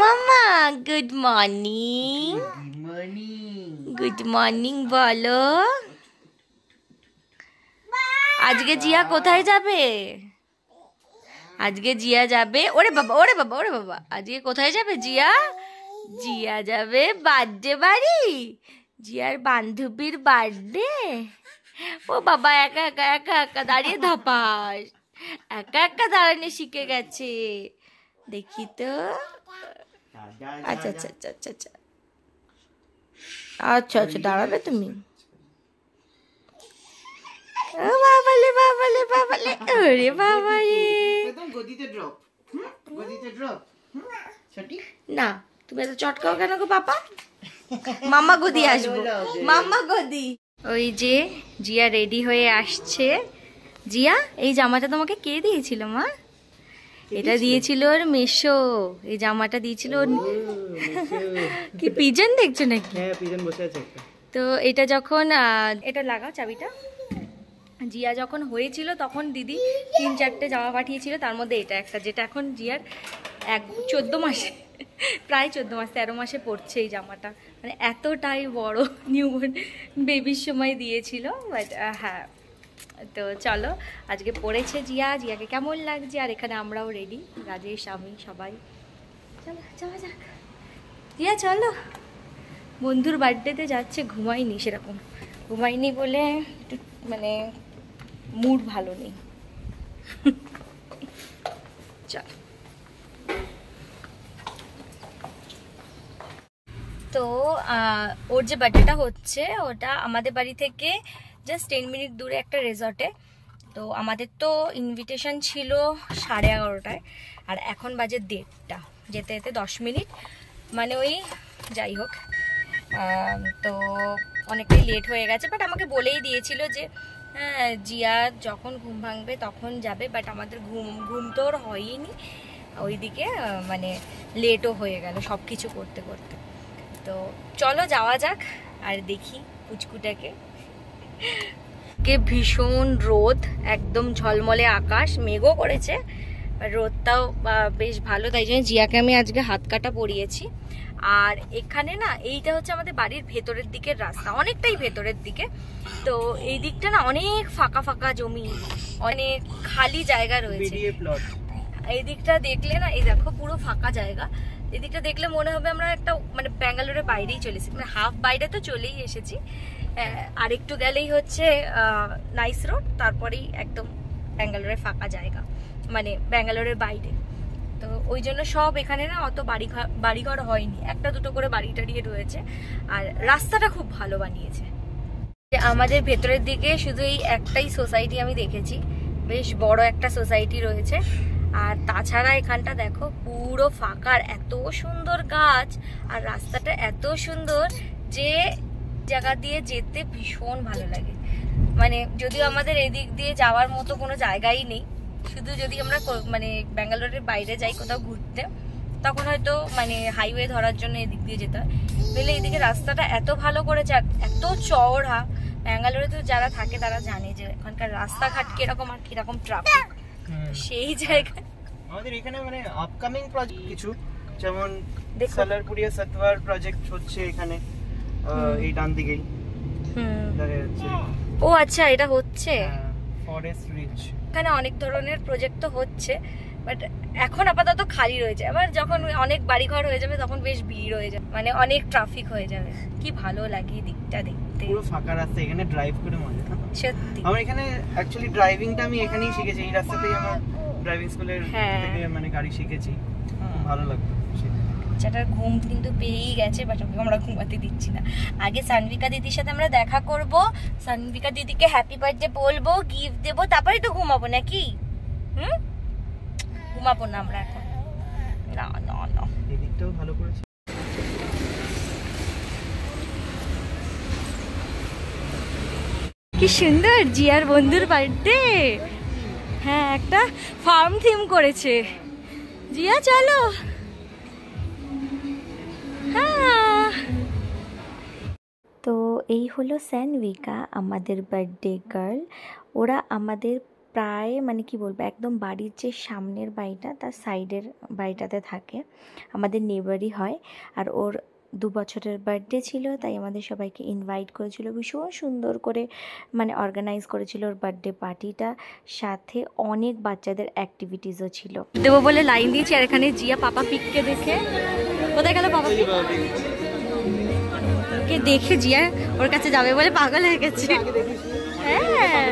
মামা good morning. Good morning বলো। আজকে জিয়া কোথায় যাবে? আজকে জিয়া যাবে, ওরে বাবা ওরে বাবা ওরে বাবা, আজকে কোথায় যাবে জিয়া? জিয়া যাবে বার্থডে বাড়ি, জিয়ার বান্ধবীর বার্থডে। ও বাবা, একা একা একা একা দাঁড়িয়ে ধাপাস, একা একা দাঁড়ানো শিখে গেছে। দেখি তো। আচ্ছা আচ্ছা আচ্ছা আচ্ছা আচ্ছা আচ্ছা আচ্ছা, দাঁড়াবে তুমি? ও বাবালে বাবালে বাবালে, ওরে বাবা রে। একদম গদিতে ড্রপ, গদিতে ড্রপ। না, তুমি এত চটকাও কেন গো পাপা? মাম্মা গদি আসবো, মাম্মা গদি। ওই যে জিয়া রেডি হয়ে আসছে। জিয়া, এই জামাটা তোমাকে কে দিয়েছিল মা? এটা দিয়েছিল ওর মেশো। এই জামাটা দিয়েছিল ওর। কি পিজন দেখছো নাকি? হ্যাঁ, পিজন বসে আছে। তো এটা যখন এটা লাগাও চাবিটা। জিয়া যখন হয়েছিল তখন দিদি 3-4টে জামা পাঠিয়েছিল, তার মধ্যে এটা একটা, যেটা এখন জিয়ার 14 মাসে, প্রায় 14 মাস 13 মাসে পড়ছে এই জামাটা। মানে এতটাই বড়, নিউবর্ন বেবির সময় দিয়েছিল। বাট হ্যাঁ, তো চলো আজকে পড়েছে জিয়া। জিয়াকে কেমন লাগছে? আর এখানে আমরাও রেডি, রাজেশ আমি সবাই। চলো যাওয়া যাক। জিয়া চলো। বন্ধুর বার্থডেতে যাচ্ছে, ঘুমাইনি সেরকম, ঘুমাইনি বলে একটু মানে মুড ভালো নেই। চল। তো ওর যে বার্থডেটা হচ্ছে ওটা আমাদের বাড়ি থেকে জাস্ট 10 মিনিট দূরে একটা রিসর্টে। তো আমাদের তো ইনভিটেশন ছিল 11:30টায়, আর এখন বাজে 1:30, যেতে যেতে 10 মিনিট, মানে ওই যাই হোক। তো অনেকটাই লেট হয়ে গেছে, বাট আমাকে বলেই দিয়েছিল যে হ্যাঁ জিয়া যখন ঘুম ভাঙবে তখন যাবে। বাট আমাদের ঘুম তো ওর হয়নি, ওইদিকে মানে লেটও হয়ে গেল সব কিছু করতে করতে। তো চলো যাওয়া যাক আর দেখি পুচকুটাকে। ভীষণ রোদ, একদম ঝলমলে আকাশ, মেঘও করেছে, রোদটাও বেশ ভালো, তাই জন্য জিয়াকে আমি আজকে হাত কাটা পরিয়েছি। আর এখানে না, এইটা হচ্ছে আমাদের বাড়ির ভেতরের দিকের রাস্তা, অনেকটাই ভেতরের দিকে। তো এই দিকটা না অনেক ফাঁকা ফাঁকা জমি, অনেক খালি জায়গা রয়েছে। এই দিকটা দেখলে না, এই দেখো পুরো ফাঁকা জায়গা, এই দিকটা দেখলে মনে হবে আমরা একটা মানে ব্যাঙ্গালোরের বাইরেই চলে এসেছি, মানে হাফ বাইরে তো চলেই এসেছি। আর একটু গেলেই হচ্ছে নাইস রোড, তারপরেই একদম ব্যাঙ্গালোরের ফাঁকা জায়গা, মানে ব্যাঙ্গালোরের বাইরে। তো ওই জন্য সব এখানে না অত বাড়িঘর হয়নি, একটা দুটো করে বাড়ি টাড়িয়ে রয়েছে। আর রাস্তাটা খুব ভালো বানিয়েছে। আমাদের ভেতরের দিকে শুধু এই একটাই সোসাইটি আমি দেখেছি, বেশ বড় একটা সোসাইটি রয়েছে। আর তাছাড়া এখানটা দেখো পুরো ফাঁকা, এত সুন্দর গাছ, আর রাস্তাটা এত সুন্দর যে জায়গা দিয়ে যেতে ভীষণ ভালো লাগে। মানে যদিও আমাদের এদিক দিয়ে যাওয়ার মতো কোনো জায়গাই নেই, শুধু যদি আমরা মানে ব্যাঙ্গালোরের বাইরে যাই কোথাও ঘুরতে, তখন হয়তো মানে হাইওয়ে ধরার জন্য এদিক দিয়ে যেতে হয়। বুঝলে এদিকে রাস্তাটা এত ভালো করেছে, এত চওড়া। ব্যাঙ্গালোরে তো যারা থাকে তারা জানে যে এখানকার রাস্তাঘাট কিরকম আর কিরকম ট্রাফিক। সেই জায়গায় আমাদের এখানে মানে আপকামিং প্রজেক্ট কিছু, যেমন সালারপুরিয়া সতওয়ার প্রজেক্ট হচ্ছে এখানে, এই ডান দিকেই দেখা যাচ্ছে। ও আচ্ছা, এটা হচ্ছে ফরেস্ট রিচ। এখানে অনেক ধরনের প্রজেক্ট তো হচ্ছে, বাট এখন আপাতত খালি রয়েছে। আবার যখন অনেক বাড়িঘর হয়ে যাবে তখন বেশ ভিড় হয়ে যাবে, মানে অনেক ট্রাফিক হয়ে যাবে। কি ভালো লাগে এই দিকটা দেখতে, পুরো ফাঁকা রাস্তা, এখানে ড্রাইভ করে মজা। সত্যি আমার এখানে অ্যাকচুয়ালি ড্রাইভিংটা আমি এখানেই শিখেছি, এই রাস্তাতেই আমার ড্রাইভিং স্কুলের থেকে মানে গাড়ি শিখেছি, ভালো লাগতো। বাচ্চাটার ঘুম কিন্তু পেয়েই গেছে, বাট ওকে আমরা ঘুমাতে দিচ্ছি না। আগে সানভিকা দিদির সাথে আমরা দেখা করব, সানভিকা দিদিকে হ্যাপি বার্থডে বলবো, গিফট দেবো, তারপরে তো ঘুমাবো নাকি? ঘুমাবো না আমরা এখন, না না না। এদিকটাও ভালো করেছে। কি সুন্দর জিয়ার বন্ধুর বার্থডে। হ্যাঁ, একটা ফার্ম থিম করেছে। জিয়া চলো। হ্যাঁ, তো এই হলো সানভিকা, আমাদের বার্থডে গার্ল। ওরা আমাদের প্রায় মানে কি বলবো, একদম বাড়ির যে সামনের বাড়িটা তার সাইডের বাড়িটাতে থাকে, আমাদের নেবারই হয়। আর ওর 2 বছরের বার্থডে ছিল, তাই আমাদের সবাইকে ইনভাইট করেছিল, ভীষণ সুন্দর করে মানে অর্গানাইজ করেছিল ওর বার্থডে পার্টিটা, সাথে অনেক বাচ্চাদের অ্যাক্টিভিটিসও ছিল। দেবো বলে লাইন দিয়েছি, আর এখানে জিয়া পাপা পিককে দেখে, কোথায় গেল পাপা পিক কে দেখে জিয়া ওর কাছে যাবে বলে পাগল হয়ে গেছে। হ্যাঁ,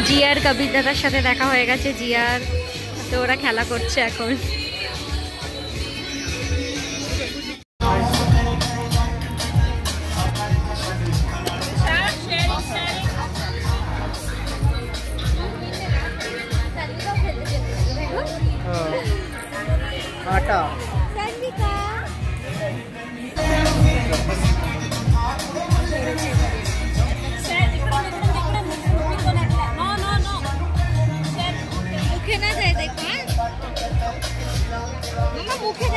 জিয়ার কবির দাদার সাথে দেখা হয়ে গেছে জিয়ার, তো ওরা খেলা করছে এখন। আটা মুখে না যায়, দেখো মুখে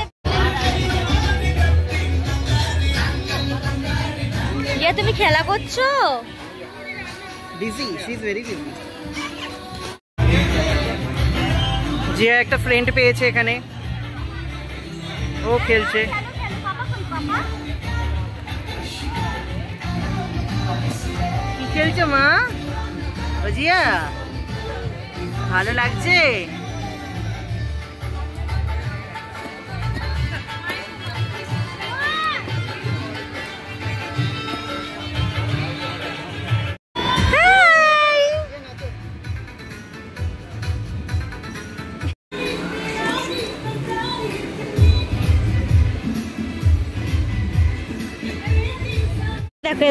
ইয়া তুমি খেলা করছো? Busy, she is very busy. Zia একটা ফ্রেন্ড পেয়েছে এখানে, ও খেলছে। কি খেলছো মা? ও জিয়া, ভালো লাগছে?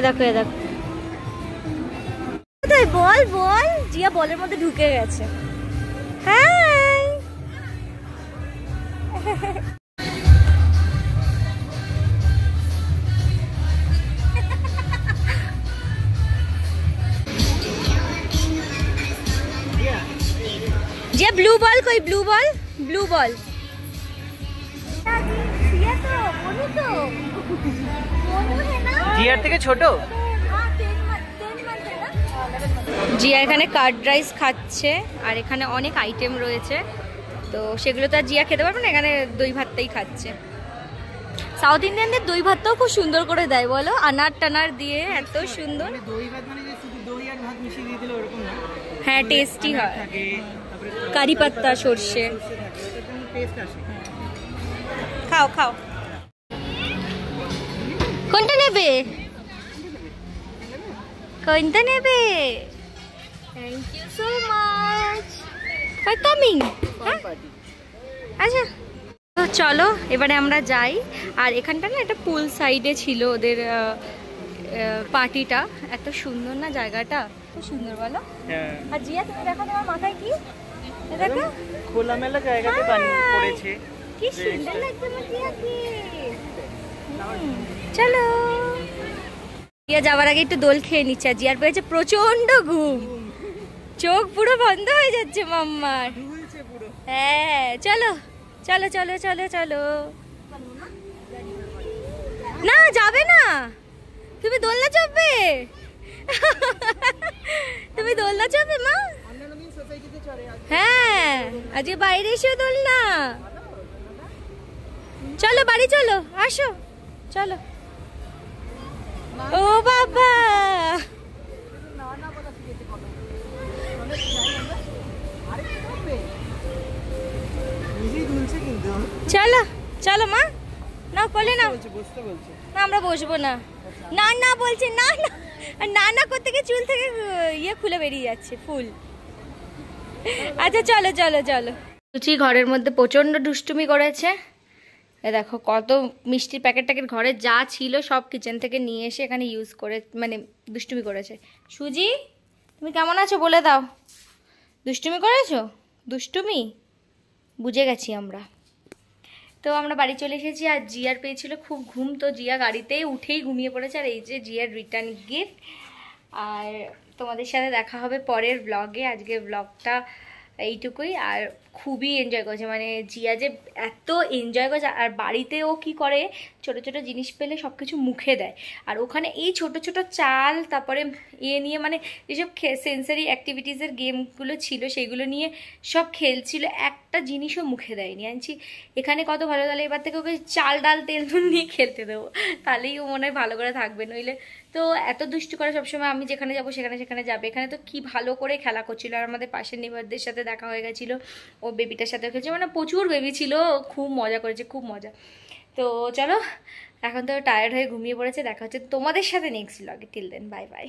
দেখো দেখো দেখো, বল বল, জিয়া বলের মধ্যে ঢুকে গেছে। হাই, জিয়া ব্লू बॉल, कोई ब्लू बॉल, ब्लू बॉल। জিয়ার থেকে ছোট। জিয়া এখানে কার্ড রাইস খাচ্ছে, আর এখানে অনেক আইটেম রয়েছে, তো সেগুলো তো আর জিয়া খেতে পারবে না, এখানে দই ভাতটাই খাচ্ছে। সাউথ ইন্ডিয়ানদের দই ভাতটাও খুব সুন্দর করে দেয় বলো, আনার টানার দিয়ে এত সুন্দর। দই ভাত মানে যে শুধু দই আর ভাত মিশিয়ে দিয়ে দিলে ওরকম না, হ্যাঁ টেস্টি হয়, কারি পাত্তা সর্ষে টেস্ট আসে। খাও খাও, কোনটা নেবে? কোনটা নেবে? Thank you so much for coming. আচ্ছা তো চলো এবারে আমরা যাই। আর এখানটা না একটা পুল সাইডে ছিল ওদের পার্টিটা, এত সুন্দর না জায়গাটা, খুব সুন্দর বলো। আর জিয়া তুমি দেখো তোমার মাথায় কি, দেখো খোলামেলা জায়গাতে বানিয়ে পড়েছে, কি সুন্দর লাগছে আমার জিয়াকে। চলো, জিয়া যাওয়ার আগে একটু দোল খেয়ে নিচ্ছে, আর জিয়ার পেয়েছে প্রচন্ড ঘুম, চোখ পুরো বন্ধ হয়ে যাচ্ছে মাম্মার। হ্যাঁ চলো চলো চলো চলো চলো, না যাবে না, তুমি দোলনা চাপবে, তুমি দোলনা চাপবে মা? হ্যাঁ আজকে বাইরে এসে দোলনা, চলো বাড়ি চলো, আসো চলো। ও বাবা, চলো চলো মা, না কোলে না, না আমরা বসবো না, না না বলছে না না, আর না না করতে গিয়ে চুল থেকে ইয়ে খুলে বেরিয়ে যাচ্ছে ফুল। আচ্ছা চলো চলো চলো। লুচি ঘরের মধ্যে প্রচন্ড দুষ্টুমি করেছে, এ দেখো কত মিষ্টির প্যাকেট ট্যাকেট ঘরে যা ছিল সব কিচেন থেকে নিয়ে এসে এখানে ইউজ করে মানে দুষ্টুমি করেছে। সুজি তুমি কেমন আছো বলে দাও, দুষ্টুমি করেছো? দুষ্টুমি বুঝে গেছি আমরা। তো আমরা বাড়ি চলে এসেছি, আর জিয়ার পেয়েছিল খুব ঘুম, তো জিয়া গাড়িতেই উঠেই ঘুমিয়ে পড়েছে। আর এই যে জিয়ার রিটার্ন গিফট। আর তোমাদের সাথে দেখা হবে পরের ব্লগে, আজকে ব্লগটা এইটুকুই। আর খুবই এনজয় করেছে, মানে জিয়া যে এত এনজয় করেছে। আর বাড়িতেও কি করে, ছোট ছোট জিনিস পেলে সব কিছু মুখে দেয়, আর ওখানে এই ছোট ছোট চাল তারপরে নিয়ে মানে যেসব সেন্সারি অ্যাক্টিভিটিসের গেমগুলো ছিল সেইগুলো নিয়ে সব খেলছিল, একটা জিনিসও মুখে দেয়নি। আনছি এখানে কত ভালো, তাহলে এবার থেকে ওকে চাল ডাল তেল নুন নিয়ে খেলতে দেবো, তাহলেই ও মনে হয় ভালো করে থাকবে। নইলে তো এত দুষ্টু করে সবসময় আমি যেখানে যাবো সেখানে যাবে। এখানে তো কি ভালো করে খেলা করছিল, আর আমাদের পাশের নেবারদের সাথে দেখা হয়ে গেছিলো, ও বেবিটার সাথে খেলছে, মানে প্রচুর বেবি ছিল, খুব মজা করেছে, খুব মজা। তো চলো এখন তো টায়ার্ড হয়ে ঘুমিয়ে পড়েছে, দেখা হচ্ছে তোমাদের সাথে নেক্সট ব্লগে। Till then bye by.